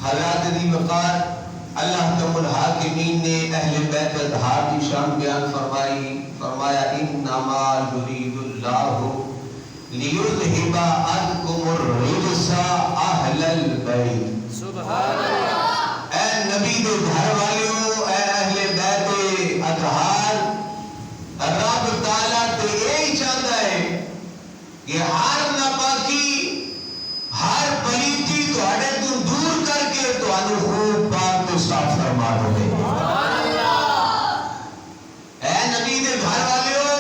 حضرات دی وقار اللہ تم الحاکمین نے اہل بیت اطہار کی شان بیان فرمائی. فرمایا انما یرید اللہ لیذہب عنکم الرجس اہل البیت. سبحان اللہ. اے نبی دے گھر والیوں، اے اہل بیت اطہار، رب تعالیٰ تے یہی چاہتا ہے کہ ہر ناپاکی ہر پلیتی تواڈے تو دور کر کے تانوں خوب پاک تے صاف فرما دے. اے نبی دے گھر والیوں،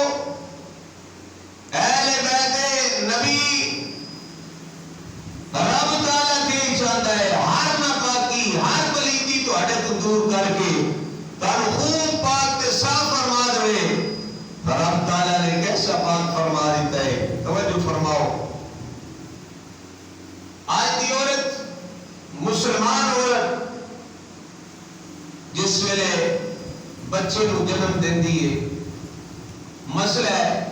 اہل بیت نبی، رب تعالیٰ یہ چاہتا ہے ہر ناپاکی ہر پلیتی تواڈے تو دور کر کے تانوں خوب پاک تے صاف فرما دے. رب تعالیٰ نے کیسا پاک فرما دیتا ہے؟ توجہ فرماؤ. آج دی عورت، مسلمان عورت جس ویلے بچے کو جنم دیندی ہے، مسئلہ ہے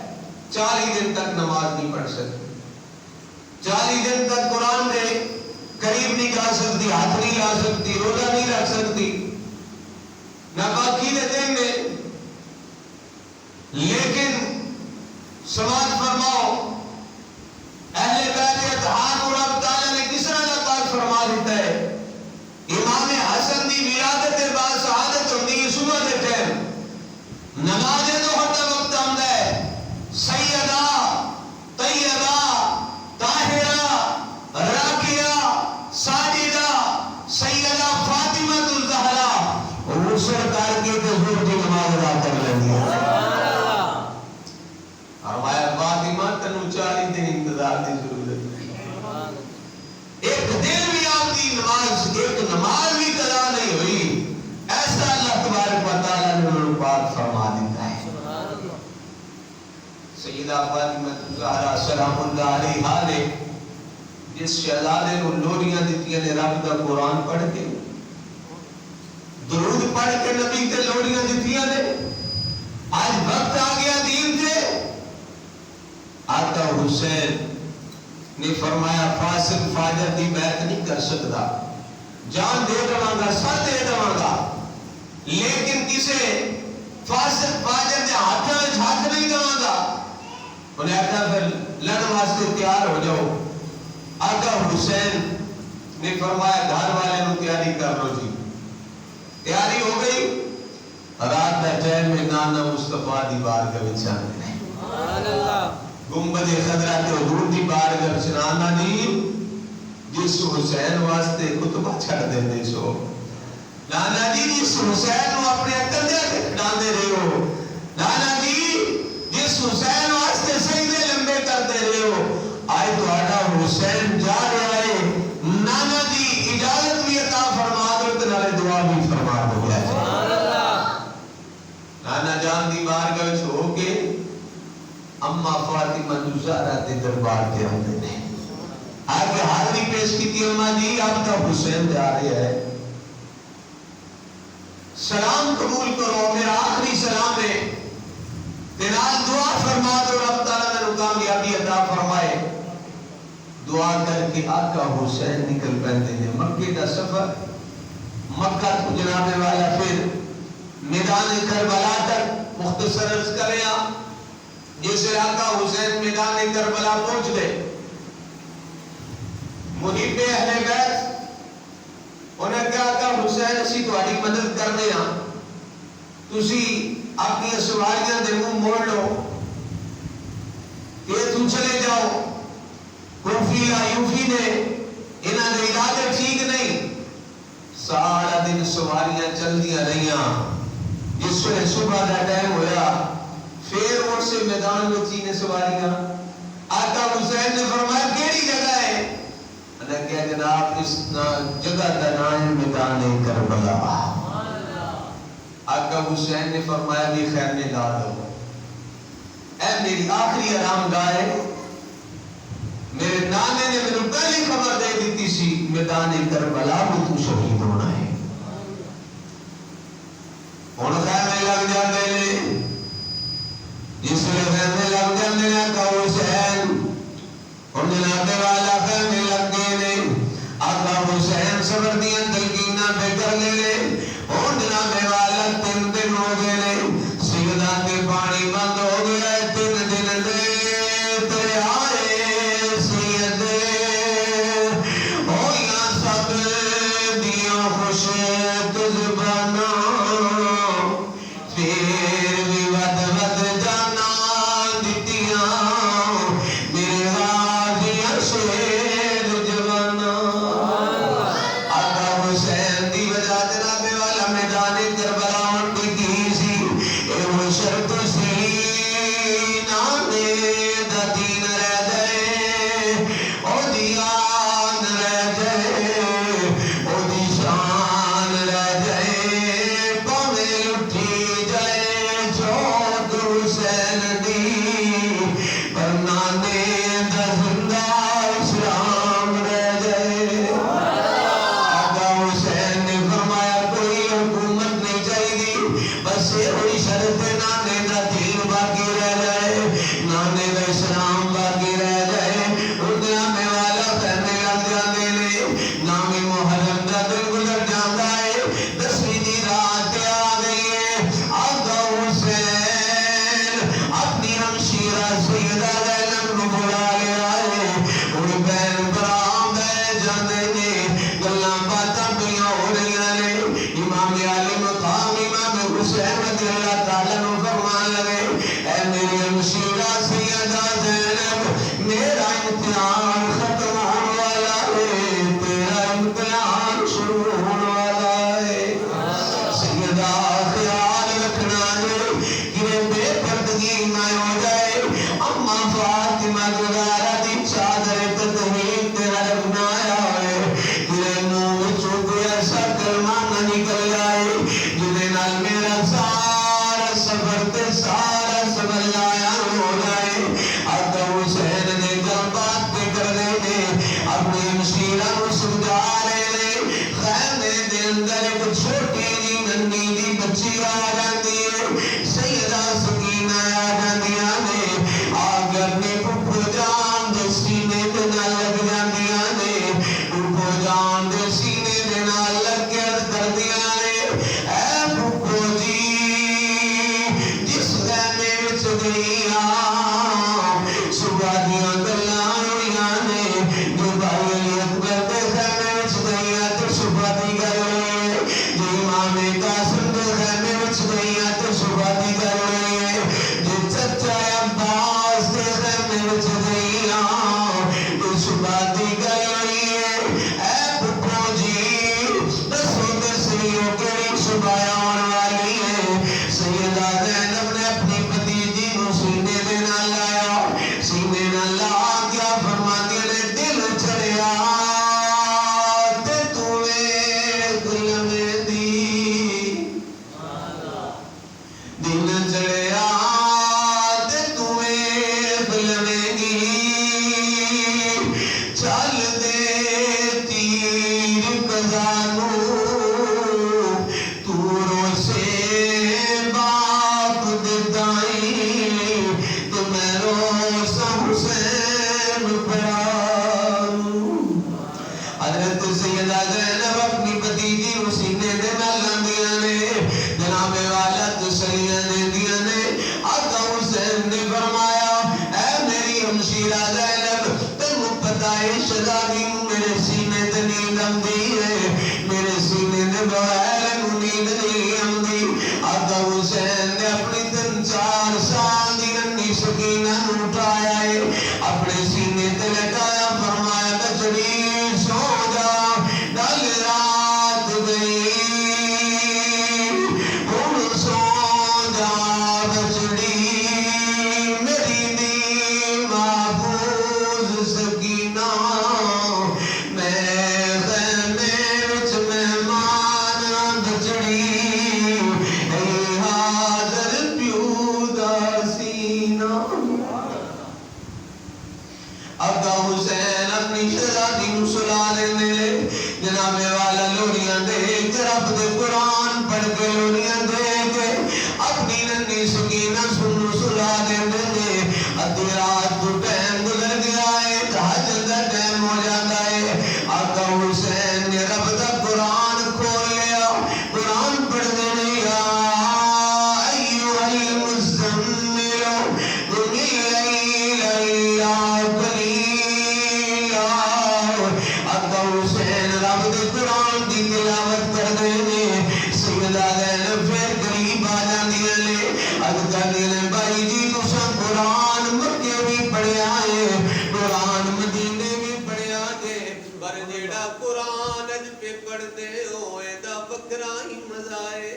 40 دن تک نماز نہیں پڑھ سکتی، 40 دن تک قرآن دے قریب نہیں جا سکتی، ہاتھ نہیں لا سکتی، روزہ نہیں رکھ سکتی، ناپاکی دے دن میں. لیکن سماعت فرماؤ، اہل بیت اطہار کو رب تعالیٰ نے کس طرح پاک فرما دیتا ہے. امام حسن دی ولادت کے بعد شہادت ہوتی ہے صبح کے ٹائم، نماز ظہر کا وقت آتا ہے. سیدہ طیبہ طاہرہ راکعہ ساجدہ سیدہ فاطمہ الزہرا غسل کر کے ظہر کی نماز ادا کر لیندی ہے. فرمایا فاطمہ تنو 40 دن انتظار کی ضرورت نہیں. ایک دن بھی آپ کی نماز، ایک نماز بھی قضا نہیں ہوئی، ایسا اللہ تبارک و تعالیٰ نے انہوں پاک فرما دیتا ہے. سیدہ فاطمہ الزہرا سلام اللہ علیہا نے جس شہزادے کو لوریاں دیتی نے رب کا قرآن پڑھ کے درود پڑھ کے نبی تے لوریاں دیتی نے. آج وقت آ گیا دین سے. آقا حسین نے فرمایا فاسق فاجر دی بیعت نہیں کر سکتا، جان دے دواں گا، سر دے دواں گا، لیکن کسے فاسق فاجر دے ہاتھ میں ہاتھ نہیں دواں گا. انہیں کہا پھر لڑن واسطے تیار ہو جاؤ. آقا حسین نے فرمایا گھر والے نو تیاری کر لو جی. تیاری ہو گئی. رات کا ٹائم میں نانا مصطفیٰ دی بارگاہ وچ آندے نے. سبحان اللہ. گنبد خضرا تے حضور دی بارگاہ وچ نانا جی جس حسین واسطے خطبہ چھڑ دیندے سو، نانا جی جس حسین نو اپنے عقل دے کھڑاندے رہے ہو، نانا جی جس حسین واسطے سجدے لمبے کرتے رہے ہو، آج تہاڈا حسین جا رہا ہے، نانا جی اجازت بھی عطا فرما دو تے نالے دعا بھی فرما دو. نانا جان دی بارگاہ وچ ہو کے اما فاطمہ الزہرا دے دربار تے آندے نے. آگے حاضری پیش کی اما جی اب تو حسین جا رہے ہے، سلام قبول کرو، میرا آخری سلام ہے، تنال دعا فرما دو رب تعالیٰ نے کامیابی عطا فرمائے. دعا کر کے آقا حسین نکل پہنتے ہیں. مکے کا سفر، مکہ تو جناب والا پھر میدان کربلا تک مختصر عرض کریں. جیسے آقا حسین میدان کربلا پہنچ گئے، محب اہل بیت انہیں کہا آقا حسین اسی تہاڈی مدد کرنے ہاں، تسی اپنی سواریاں دے منہ موڑ لو کہ تم چلے جاؤ. کوفی یوفی نے انہاں دے ارادے ٹھیک نہیں. سارا دن سواریاں چلدیاں رہیاں. جس ویلے صبح کا ٹائم ہویا پھر ان سے میدان میں چینے سواریاں. آقا حسین نے فرمایا کیڑی جگہ ہے؟ انہیں کہا جناب اس جگہ کا نام میدان کربلا. آقا حسین نے فرمایا بھی خیر میں لا دو، اے میری آخری آرام گاہ ہے. میرے نانے نے میرے پہلی خبر دے دیتی سی میدان کربلا میں تو شہید ہونا ہے. ہن خیمے لگ جاندے نے. جس میں خیمے لگ جاندے نے آقا حسین ہن جناب والا خیمے لگ گئے نے. آقا حسین حسین صبر دیاں تلقیناں بے کر لے لے اور جناب والا 3 دن ہو گئے لے سیدہ کے پانی بند ہو گیا ہے 3 دن دے تیرے آئے سیدے ہویاں سب دیاں خوش تزبانا پھر بھی ود ود جانا دیتیاں میرے غازیاں شیر جوانا آقا حسین دی وجہ جناب والا میدان کربلا ان کی سی اے وہ شرط سی نانے دا دین رہ جائے او دیان رہ جائے او دی شان رہ جائے پاویں لٹھی جائے چوک حسین دی پر نانے دا زندہ اسلام رہ جائے آقا حسین نے فرمایا کوئی حکومت نہیں چاہیے بس یہ ہوئی شرط نانے دا دین باقی رہ جائے نانے دا اسلام باقی رہ جائے اردیا میں والا خیمے لگ جانے لے نامی محرم دا دن گزر جاتا ہے 10ویں دی رات آ گئی ہے آقا حسین اپنی ہمشیرہ سیدہ زینب کو بلا لیا ہے ان بہن برام بہ جانے نے گلاں باتاں پیاں ہو رہی نے امام علی مقام امام حسین رضی اللہ تعالیٰ عنہ فرمان لگے اے میری ہمشیرہ سیدہ زینب میرا امتحان ختم ہونے والا ہے تیرا امتحان شروع ہونے والا ہے سیدہ خیال رکھنا ہے کہ بے پردگی نہ ہو جائے اما فاطمہ گزارا دی چادر تطہیر تیرا رکھنا ہے تیرے منہ وچوں کوئی ایسا کلمہ نہ نکل جائے جنہیں نال میرا سارا سفر تے سارا سفر لایا ہو جائے آقا حسین نے جب بات پہ کر رہے تھے اپنی ہمشیرہ کو سمجھا رہے تھے خیمے دے اندر ایک چھوٹی جی ننھی جی بچی آ جاتی ہے سیدہ سکینہ آ جاندیاں نے آگے اپنی پھپھو جان دے سینے دے نال لگ جاندیاں نے پھپھو جان دے سینے دے نال لگ کے عرض کردیاں نے اے پھپھو جی جس خیمے وچ گئیاں صبح دیاں گلاں ہوئیاں نے جو بھائی علی اکبر دے خیمے وچ گئیاں تے صبح دی گل ہوئی ہے جو امام قاسم دے خیمے وچ گئیاں تے صبح دی گل ہوئی ہے جو چچا عباس دے خیمے وچ گئیاں تے صبح دی گل ہوئی ہے اے پھپھو جی دسو تے صحیح کیڑی صبح آن والی ہے سیدہ زینب نے اپنی بھتیجی نو سینے دے نال لایا سینے نال لا کیا فرماندی نے دل چڑھیا تے تو ایک لمحے دی دل چڑھیا تے تو ایک لمحے دی چل دے تیر قضا تو روسے باپ دے دائیں تو میں روسا حسین پڑھاؤں حضرت سیدہ زینب اپنی بھتیجی نو سینے دے نال لاندیاں نے جناب والا تسلیاں دیندیاں نے آقا حسین نے فرمایا اے میری ہمشیرہ زینب تینوں پتہ ہے شہزادی نو میرے سینے تے نیند آندی ہے میرے سینے دے بغیر نو نیند نہیں آندی آقا حسین نے اپنی 3-4 سال دی ننھی سکینہ نو اٹھایا ہے اپنے سینے تے لٹایا فرمایا بچڑی سو جا ڈل رات گئی ہن سو جا بچڑی میری دی محفوظ سکینہ میں خیمے وچ مہمان بچڑی اے حاضر پیو دا سینہ آقا حسین اپنی شہزادی نو سلا لیندے جناب والا لوڑیاں دے کے رب دے قرآن پڑھ کے لوڑیاں دے کے اپنی ننھی سکینہ سنو سلا لیندے نے ادھی رات تو ٹائم گزر گیا ہے تہجد دا ٹائم ہو جاتا ہے آقا حسین نے رب حسین رب دے قرآن دی تلاوت کر دے نے سیدہ زینب پھر قریب آ جاندیاں نے عرض کردیاں نے بھائی جی تساں قرآن مکے بھی پڑھیا ہے قرآن مدینے بھی پڑھیا جے پر جیڑا قرآن اج پہ پڑھدے ہو ایدا بکرا ہی مزہ ہے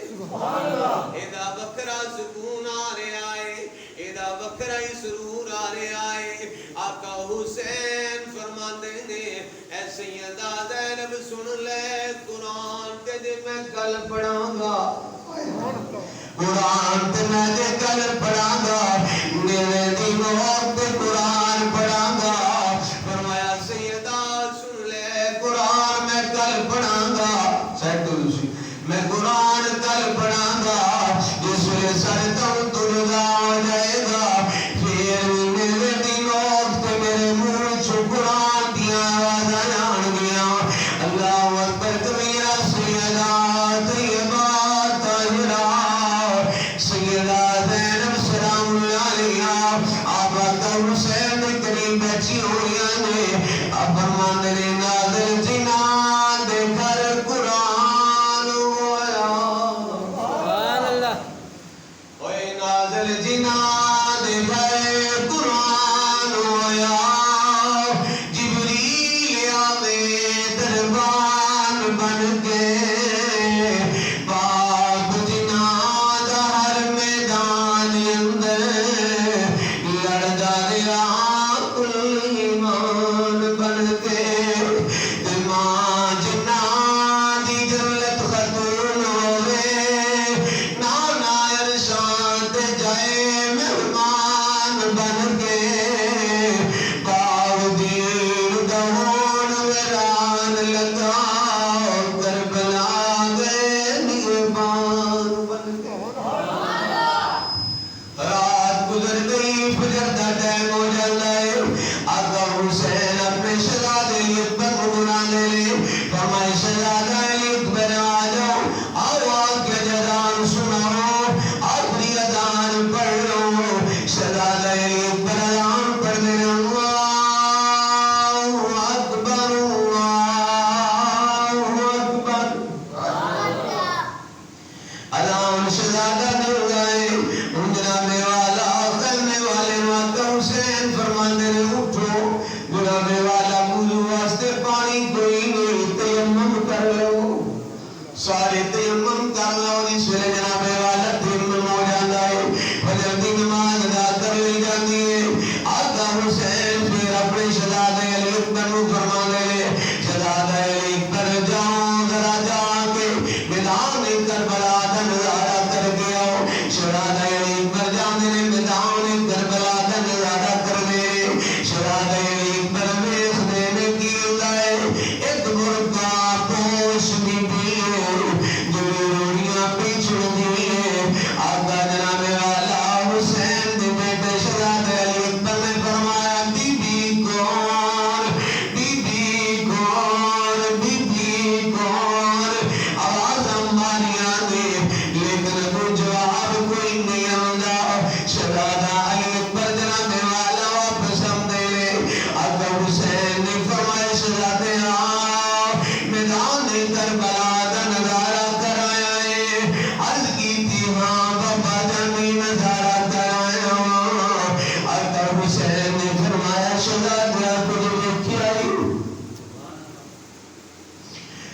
ایدا بکرا سکون آ رہا ہے ایدا بکرا ہی سرور آ رہا ہے آقا حسین فرماندے نے اے سیدہ زینب سن لے قرآن تے جے میں کل پڑھاں گا قرآن تے میں جے کل پڑھاں گا میرے دی موت تے قرآن پڑھاں گا فرمایا سیدہ سن لے قرآن میں کل پڑھاں گا میں قرآن کل پڑھاں گا جس ویلے سر تو تلدا ہو جائے گا پھر میرے دی موت تے میرے منہ چ قرآن دیاں آوازاں آن گیاں اللہ اکبر کبیرہ سیدہ طیبہ طاہرہ سیدہ زینب سلام اللہ علیہا آپ آقا حسین دے قریب بیٹھی ہوئیاں نے آپ فرماندے نے نازل جنان دے گھر قرآن ہویا سبحان اللہ اوے نازل جنان دے گھر قرآن ہویا جبریل آوے دربان بن کے پاک جنان دا ہر میدان اندر لڑدا رہا کل ایمان بن کے ماں جنان دی جنت ختم ہوئے نانا ارشاد تے جائے مہمان بن کے باغ دین دہون ویران لگا کربلا گئے نیبان بن کے رات گزر گئی فجر دا ٹائم ہو جاتا ہے آقا حسین اپنے شہزادے اکبر کو بلا لے فرمائے شہزادہ اکبر آ جاؤ آؤ آ کے اذان سناؤ آخری اذان پڑھ لو شہزادہ اکبر اذان پڑھنے اللہ اکبر اذان شہزادہ دے گئے جناب والا کرنے والے آقا حسین فرماندے نے اٹھو جناب والا وضو واسطے پانی کوئی نہیں تیمم کر لو سارے تیمم کر لو اس ویلے جناب والا تیمم ہو جاتا ہے فجر دی نماز ادا کر لی جاتی ہے آقا حسین پھر اپنے شہزادے علی اکبر کو فرماندے نے شہزادہ علی اکبر جاؤ ذرا جا کے میدان کربلا دا نظارہ کر کے آؤ شہزادہ علی اکبر جاندے نے میدان کربلا دا نظارہ کرنے شہزادہ علی اکبر ویکھدے نے کی ہوندا ہے ایک برقع پوش بی بی ہے جو روڑیاں پیچھڑدی ہے آقا جناب والا حسین دے بیٹے شہزادہ علی اکبر نے فرمایا بی بی کون بی بی کون بی بی کون آواز ماریاں نے لیکن کوئی جواب کوئی نہیں آندا شہزادہ علی اکبر جناب والا واپس آمدے نے آقا حسین نے فرمایا شہزادے میدان کربلا دا نظارہ کرایا ہے عرض کی تھی ہاں بابا جانی نظارہ کرایا آقا حسین نے فرمایا شہزادہ کچھ دیکھیا ہی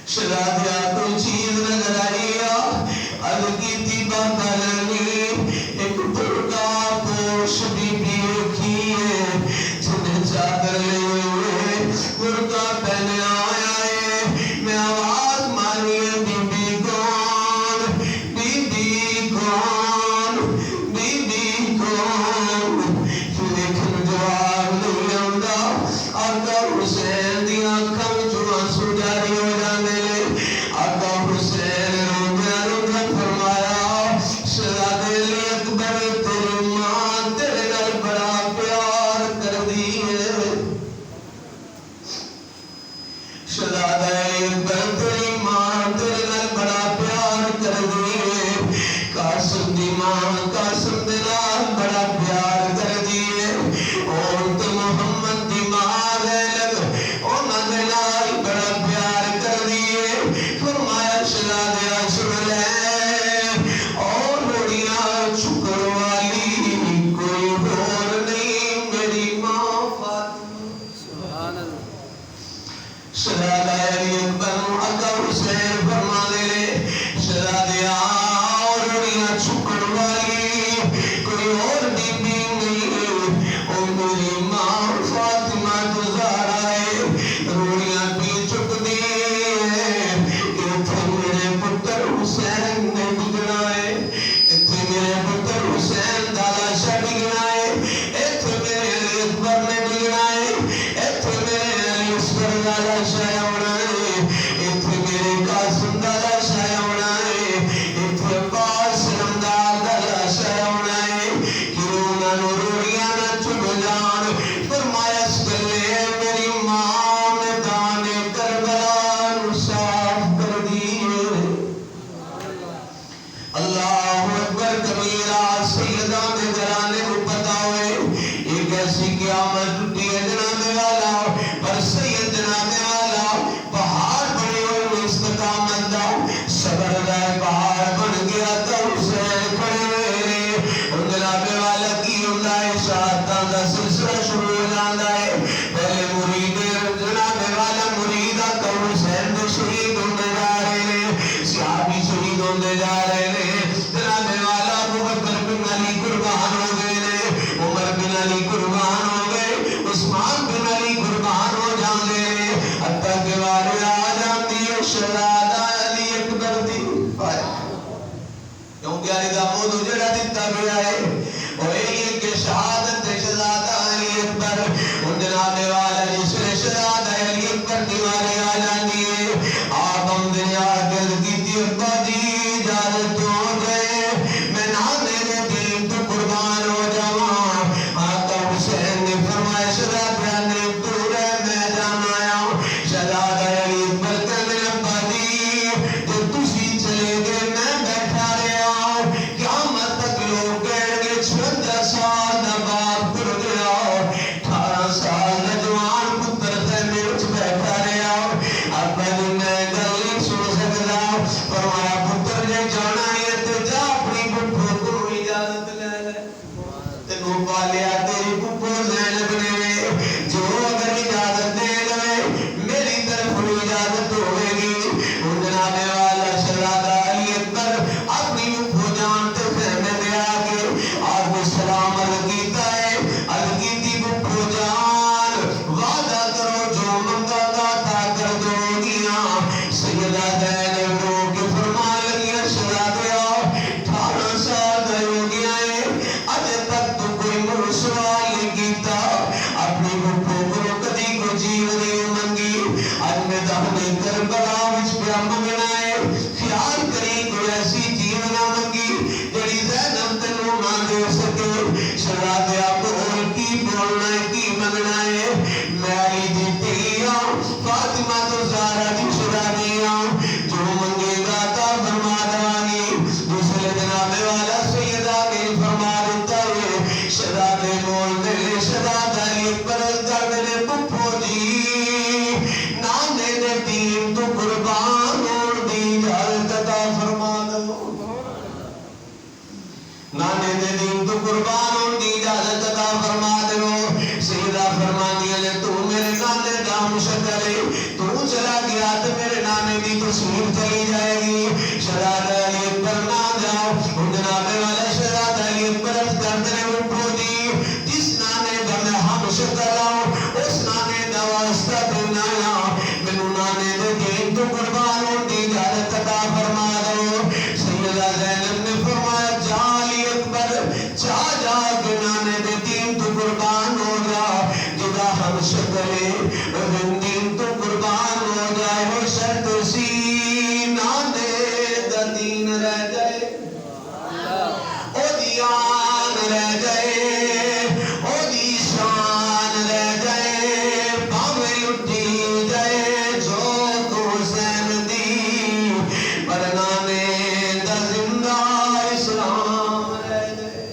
شہزادہ کوئی چیز نظر آئی عرض کی تھی بابا جانی ایک برقع پوش بی بی رکھی ہے جنہیں چادر لے ہوئے برقع پہنے آیا ہے میں آواز ماری ہے بی بی کون بی بی کون بی بی کون لیکن جواب نہیں آندا آقا حسین دی آنکھاں وچوں آنسو جاری ہو جاندے نے آقا حسین روندیاں روندیاں فرمایا شہزادے علی اکبر تیری ماں تیرے نال بڑا پیار کردی ہے شہزادہ علی اکبر صبر دا پہاڑ بن گیا تو حسین کھڑے ہوئے ان جناب والا کی ہوندا ہے شہادتاں دا سلسلہ شروع ہو جاندا ہے پہلے مرید جناب والا مرید کا حسین دے شہید ہوندے جا رہے ہیں صحابی شہید ہوندے جا رہے ہیں جناب والا ابو بکر بن علی قربان ہو گئے نے عمر بن علی قربان ہو گئے عثمان بن علی قربان ہو جاندے نے حتیٰ کہ واری آ جاتی ہے شہادہ علی اکبر دی کیونکہ علی دا موضوع جڑا دیتا گیا ہے وہ یہ کہ شہادت شہزادہ علی اکبر ان جناب والا جس نے شہزادہ علی اکبر کی واری آ جاتی ہے آپ ہم دنیا گرد کی ابا دی اجازت ہو گئے میں نانے دے دین تو قربان ہو جاواں آقا حسین نے فرمایا شہزادہ نے تو رہ میں جانا آیا شہزادہ علی اکبر کہنے ابا دی جو تسی چلے گئے میں بیٹھا رہا قیامت تک لوگ کہیں گے 56 سال دا باپ گر گیا 18 سال دا جوان پتر خیمے وچ بیٹھا رہا ابا جی میں گل نہیں سن سکدا فرمایا پتر جے جانا ہے تے جا اپنی پھپھو کو اجازت لے لے تینوں پالیا تیری پھپھو زینب نے جو اگر اجازت دے لے میری طرف اجازت ہوے گی ان جناب والا شہزادہ علی اکبر اپنی پھپھو جان تے خیمے میں آ کے آپ کو سلام عرض کیتا ہے عرض کیتی پھپھو جان وعدہ کرو جو منگا گا تھا کر دو گیاں سیدہ زینب رو کے فرمان لگیا شہزادہ 18 سال دا ہو گیا ہے اجے تک تو کوئی مجھ سوال نہیں کیتا اپنی پھپھو کو کدی کو جیو نہیں منگی اج میں دہنے کربلا وچ پیا منگنا ہے خیال کری کوئی ایسی جیو نہ منگی جڑی زینب تینوں نہ دے سکے شہزادہ بول کی بولنا ہے کی منگنا ہے میں علی دی دھیاں فاطمہ تو زہرا دی شہزادیاں جو منگے گا تا فرما دوانی دوسرے جناب والا سیدہ نے فرما دیتا ہے شہزادے بول دے شہزادہ علی اکبر کر دے پھپھو جی نانے دے دین تو قربان ہون دی اجازت عطا فرما دو نانے دے دین تو قربان ہون دی اجازت عطا فرما دو سیدہ فرمانیاں نے تو میرے نانے دا مشکل ہے تو چلا گیا تو میرے نانے دی تصویر چلی جائے گی شہزادہ علی اکبر نہ جاؤ ان جناب والا شہزادہ علی اکبر کرتے ہیں اٹھو دی جس نانے دا میں ہم شکل آؤں اس نانے دا واسطہ دینا آیا میں نانے دے دین تو قربان ہوں دی اجازت عطا فرما دو سیدہ زینب نے فرمایا جا علی اکبر جا کے نانے دے دین تو قربان ہو جا جدا ہم شکل ہے دین تو قربان ہو جائے وہ شرط سی نانے دا دین رہ جائے او دیان رہ جائے او دی شان رہ جائے باویں لٹی جائے جو تو حسین دی پر نانے دا زندہ اسلام رہ جائے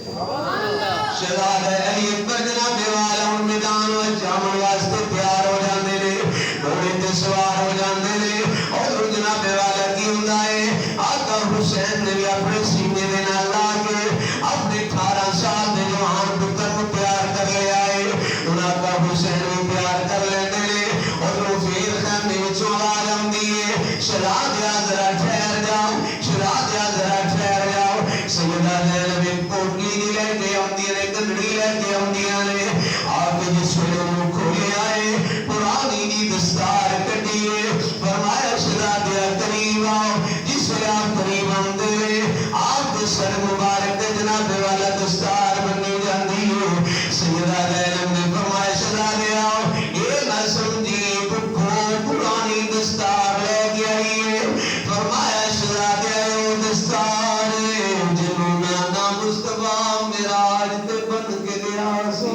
شہزادہ علی اکبر جناب والا ان میدان وچ جامن واسطے تیار ہو جاندے نے گھوڑے تے سوار ہو جاندے نے اور جناب والا کی ہوندا ہے آقا حسین نے بھی اپنے سینے دے نال لا کے اپنے 18 سال دے جوان پتر کو پیار کر لیا ہے ان آقا حسین بھی پیار کر لیندے نے اور پھر خیمے وچوں آواز آندی ہے شہزادہ ذرا ٹھہر جاؤ شہزادہ ذرا ٹھہر جاؤ سیدہ زینب ایک پوٹلی لے کے آندی نے گندڑی لے کے آندیاں نے آپ جس ویلے منہ کھولے آئے پرانی دی دستار کٹیے فرمایا شہزادہ قریب آؤ جس ویلے آپ قریب آندے آپ کے سر مبارک جناب والا دستار بنی جاندی ہے سیدہ زینب نے فرمایا شہزادہ آؤ یہ نہ سمجھی پھپھو پرانی دستار لے کے آئی ہے فرمایا شہزادہ وہ دستار جنہوں میں آنا مصطفیٰ معراج تے بن کے گیا سی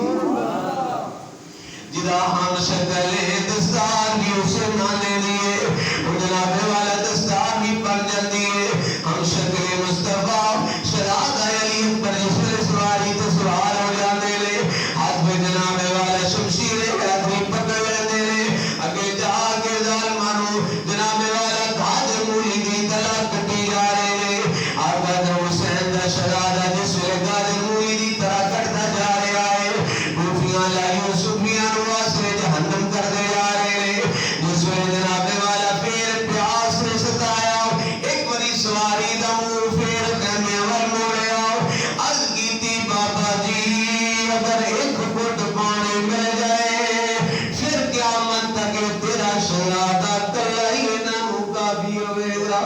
ہوئے گا.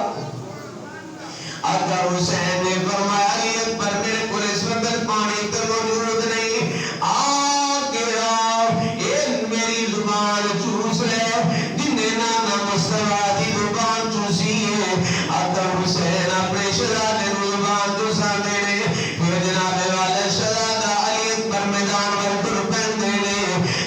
آقا حسین نے فرمایا علی اکبر میرے کو اس وقت پانی تو موجود نہیں, آگے آؤ میری زبان چوس لے جنہیں نانا مصطفیٰ دی زبان چوسی ہے. آقا حسین اپنے شہزادے زبان چوسا دینے, پھر جناب والا شہزادہ علی اکبر میدان میں تر پہن دینے,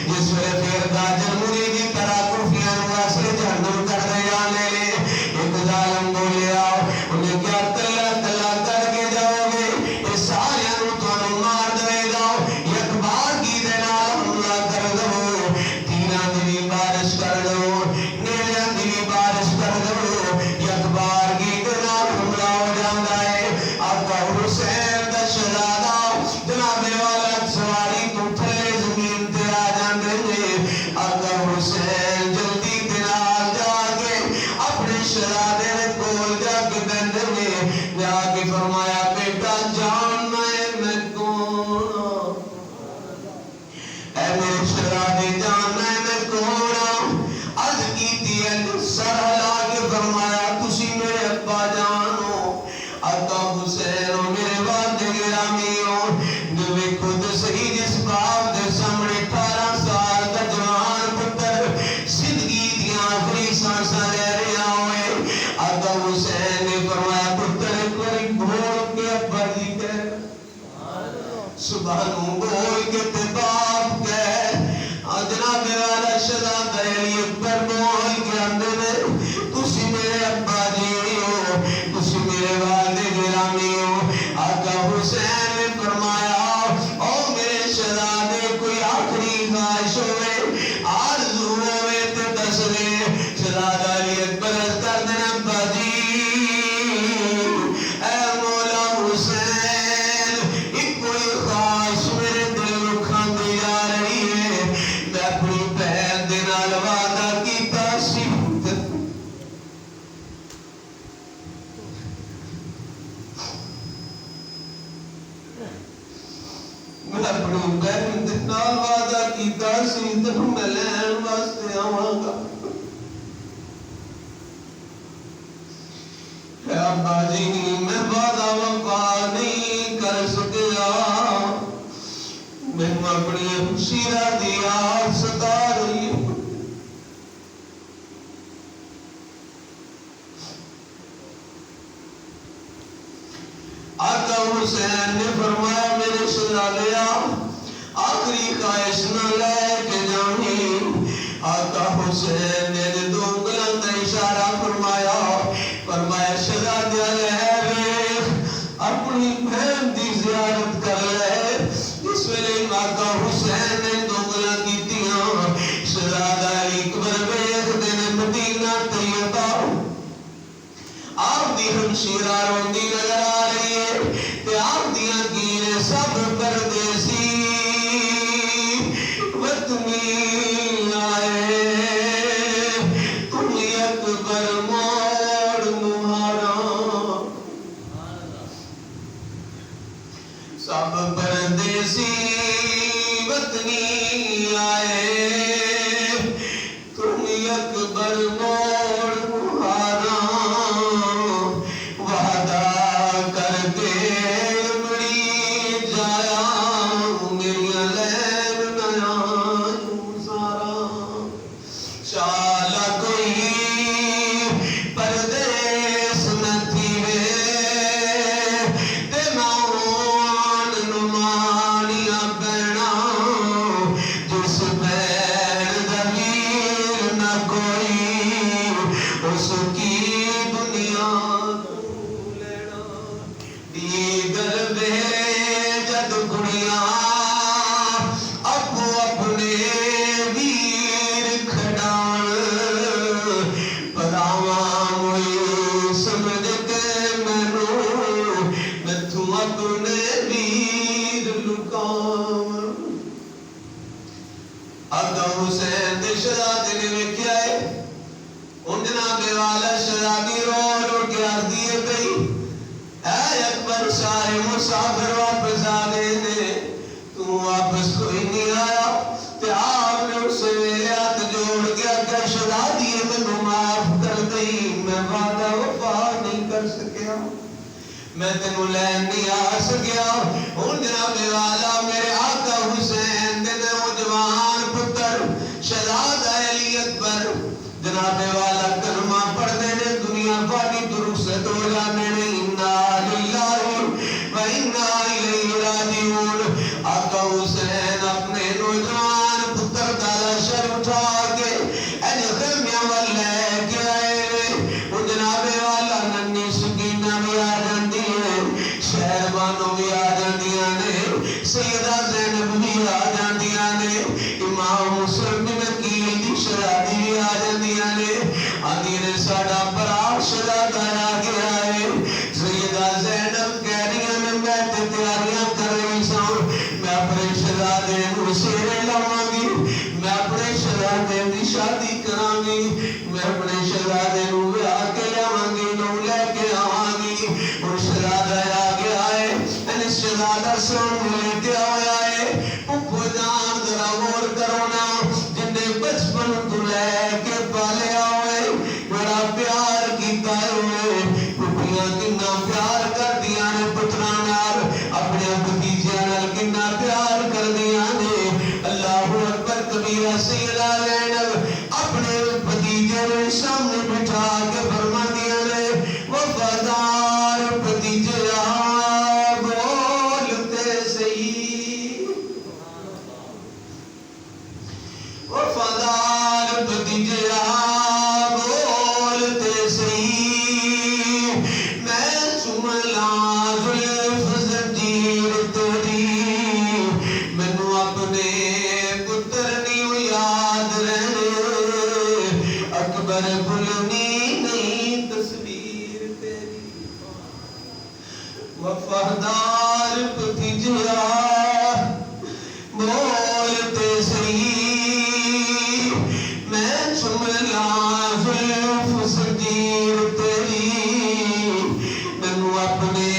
جس میں پھر تاجر منی کی طرح کفیاں واسے جہنم کر دے آنے لے. ایک ظالم بولے آؤ انہیں کیا تلا تلا کر کے جاؤ گے, اس سارے انتوانو مار دے جاؤ, یک بار کی دینا حملہ کر دو, تیرہ دنی بارش کر دو, نیلہ دنی بارش کر دو, یک بار کی دینا حملہ ہو جاندہ ہے. آقا حسین دا شہزادہ جناب والا سواری تو تھلے زمین تے آ جاندے ہیں. آقا حسین جلدی دینا جا کے اپنے شہزادے نے کول جا کے بندے نے جا کے فرمایا بیٹا جاننا ہے میں کون ہوں, اے میرے شہزادے جاننا ہے میں کون ہوں. عرض کی تھی سر ہلا کے فرمایا تسی میرے ابا جان ہو. آقا حسین ہو میرے والد گرامی ہو, جو خود صحیح جس باپ دے سامنے 18 سال کا جوان پتر زندگی دیاں آخری سانساں لے رہا ہوئے. آقا حسین نے فرمایا پتر ایک باری بول کے ابا جی کہہ, سبحانو بول کے تے باپ کہہ. جناب والا شہزادہ علی اکبر بول کے اندر تسی میرے ابا جی ہو, تسی میرے والد گرامی ہو. آقا حسین نے فرمایا او میرے شہزادے کوئی آخری خواہش ہوئے آرزو ہوئے تے دس دے. شہزادہ علی اکبر کر دینا ابا جی اے مولا حسین ایک کوئی خواہش میرے دل کو کھاندی جا رہی ہے, میں اپنی بہن دے نال وعدہ کیتا سی, میں اپنی بہن دے نال وعدہ کیتا سی تینوں میں لین واسطے آواں گا. اے ابا جی میں وعدہ وفا نہیں کر سکیا, میں اپنی ہمشیرہ دی آگ ستا رہی ہوں. آقا حسین نے فرمایا میرے شہزادے آخری خواہش نہ لے کے جانی. آقا حسین نے دو انگلیاں کا اشارہ فرمایا, فرمایا شہزادے لے اپنی بہن دی زیارت کر لے. اس ویلے آقا حسین نے دو انگلیاں کیتیاں, شہزادہ علی اکبر ویکھدے نے مدینہ طیبہ, آپ دی ہمشیرہ روندی نظر آ رہی ہے تے آپ دیاں کینے سب پردیسی وطنی آئے, تم اکبر موڑ مہارا, سب پردیسی وطنی آئے, تم اکبر موڑ مہارا, وعدہ کر کے بڑی جایا میری لین نیا سارا. شالا کوئی پردیس نہ تھی وے تے نان نمانیاں بہنا, جس بہن دمیر نہ کوئی اس کی دنیا لینا. دیگر ویلے جد کڑیاں اپو اپنے ویر کھڑان, پراواں موئی سمجھ کے میں تم اپنے ویر لکاواں. آقا حسین دے شہزادے نے ویکھیا ہے ان جناب والا شہزادی رو رو کے عرضی ہے پئی اے اکبر سارے مسافر واپس آ گئے نے, تو واپس کوئی نہیں آیا. تے آپ نے اسے ہاتھ جوڑ کے آقا شہزادی میں معاف کر دئی, میں وعدہ کر سکیا میں تینوں لین نہیں آ سکیا ہوں جناب والا میرے آقا حسین دے نوجوان پتر شہزادہ علی اکبر جناب والا کلمہ پڑھنے نے دنیا پانی درست ہو جانے نے انا للہ و انا الیہ راجعون آقا حسین اپنے نوجوان پتر کا لشکر اٹھا کے این خیمیہ والے کے آئے وہ جناب والا ننی سکینہ بھی آ جاندی ہے شہربانوں بھی آ جاندیاں نے سیدہ زینب بھی آ جاندیاں نے امام مسلم بن عقیل دی شہزادی بھی آ جاندیاں نے آندی نے ساڈا برا شہزادہ آ گیا ہے سیدہ زینب کہہ رہی ہیں میں تے تیاریاں کر رہی سوں میں اپنے شہزادے نوں سیرے لاواں گی میں اپنے شہزادے دی شادی کراں گی میں اپنے شہزادے نوں بیاہ کے لاواں گی نوں لے کے آواں گی اور شہزادہ آ گیا ہے ان شہزادہ سن لے کے آیا ہے پھپھو جان ذرا غور کرو نا جن نے بچپن تو لے کے پالیا ہوئے بڑا پیار کیتا ہوئے پھپھیاں کتنا پیار کر دیا نے پتراں نال اپنے بھتیجیاں نال کتنا پیار کر دیا نے اللہ اکبر کبیرہ سیدہ زینب اپنے بھتیجے نے سامنے بٹھا کے فرما دیا نے وفادار بھتیجا بولتے صحیح وفادار بھتیجا بولتے صحیح میں چملا زلف زنجیر تیری مینوں اپنے پتر نہیں یاد رہنے اکبر بھولنی نہیں تصویر تیری وفادار بھتیجا بولتے صحیح میں چملا زلف زنجیر تیری مینوں اپنے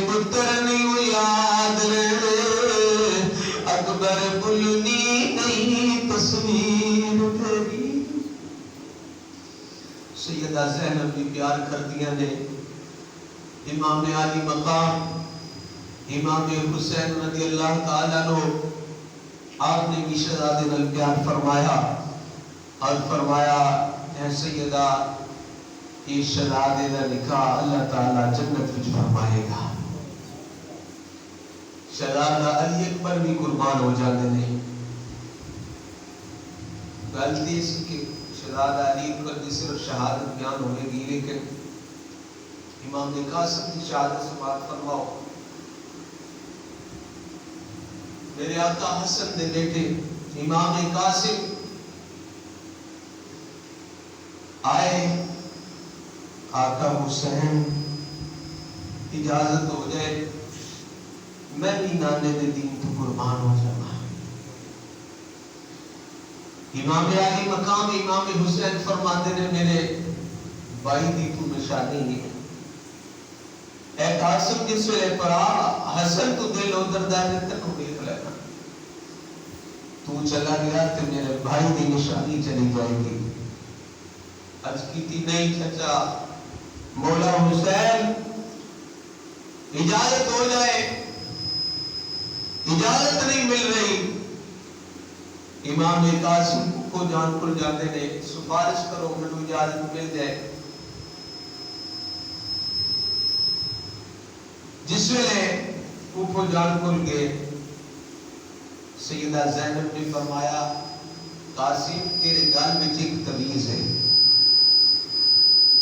پتر نہیں یاد رہنے اکبر بھولنی نہیں تصویر تیری سیدہ زینب بھی پیار کر دیا نے امام علی مقام امام حسین رضی اللہ تعالیٰ عنہ آپ نے بھی شہزادے نال پیار فرمایا اور فرمایا اے سیدہ یہ شہزادے دا نکاح اللہ تعالیٰ جنت وچ فرمائے گا شہزادہ علی اکبر بھی قربان ہو جاتے نہیں غلطی اس کی شہزادہ علی اکبر کی صرف شہادت بیان ہوئے گی لیکن امام قاسم کی شہادت سے بات فرماؤ میرے آقا حسن دے بیٹے امام قاسم آئے آقا حسین اجازت ہو جائے میں بھی نانے دے دین تو قربان ہو جانا امام علی مقام امام حسین فرماتے نے میرے بھائی دی تو نشانی ہے اے قاسم جس ویلے پڑا حسن تو دل ادھر دے تنو دیکھ لینا تو چلا گیا تو میرے بھائی دی نشانی چلی جائے گی اج کیتی نہیں چچا مولا حسین اجازت ہو جائے اجازت نہیں مل رہی امام قاسم کو جان پر جاتے نے سفارش کرو مجھے اجازت مل جائے جس ویلے اوپر جان پر گئے سیدہ زینب نے فرمایا قاسم تیرے گال میں ایک تویز ہے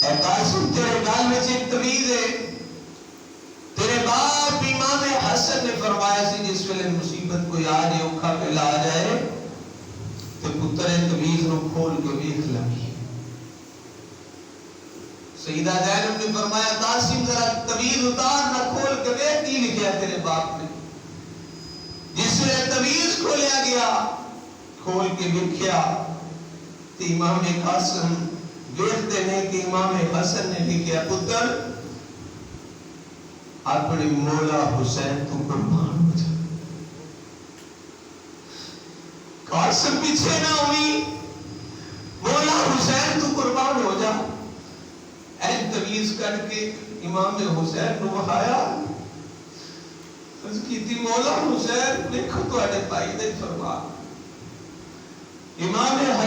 اے قاسم تیرے گال میں ایک تویز ہے تیرے باپ امام حسن نے فرمایا سی جس ویلے مصیبت کوئی آ جائے اوکھا پہلا آ جائے تو پتر تویز نو کھول کے دیکھ لگی سیدہ زینب نے فرمایا قاسم ذرا تویز اتار نہ کھول کے دیکھ کی لکھیا تیرے باپ نے جس سے تویز کھولیا گیا کھول کے دیکھیا تو امام قاسم دیکھتے ہیں کہ امام حسن نے لکھیا پتر اپنے مولا حسین تو قربان ہو جا قاسم پیچھے نہ ہوئی مولا حسین تو قربان ہو جا این تویز کر کے امام حسین نو بخایا اس کی تھی مولا حسین دیکھو تو اڑے پائی دے فرما امام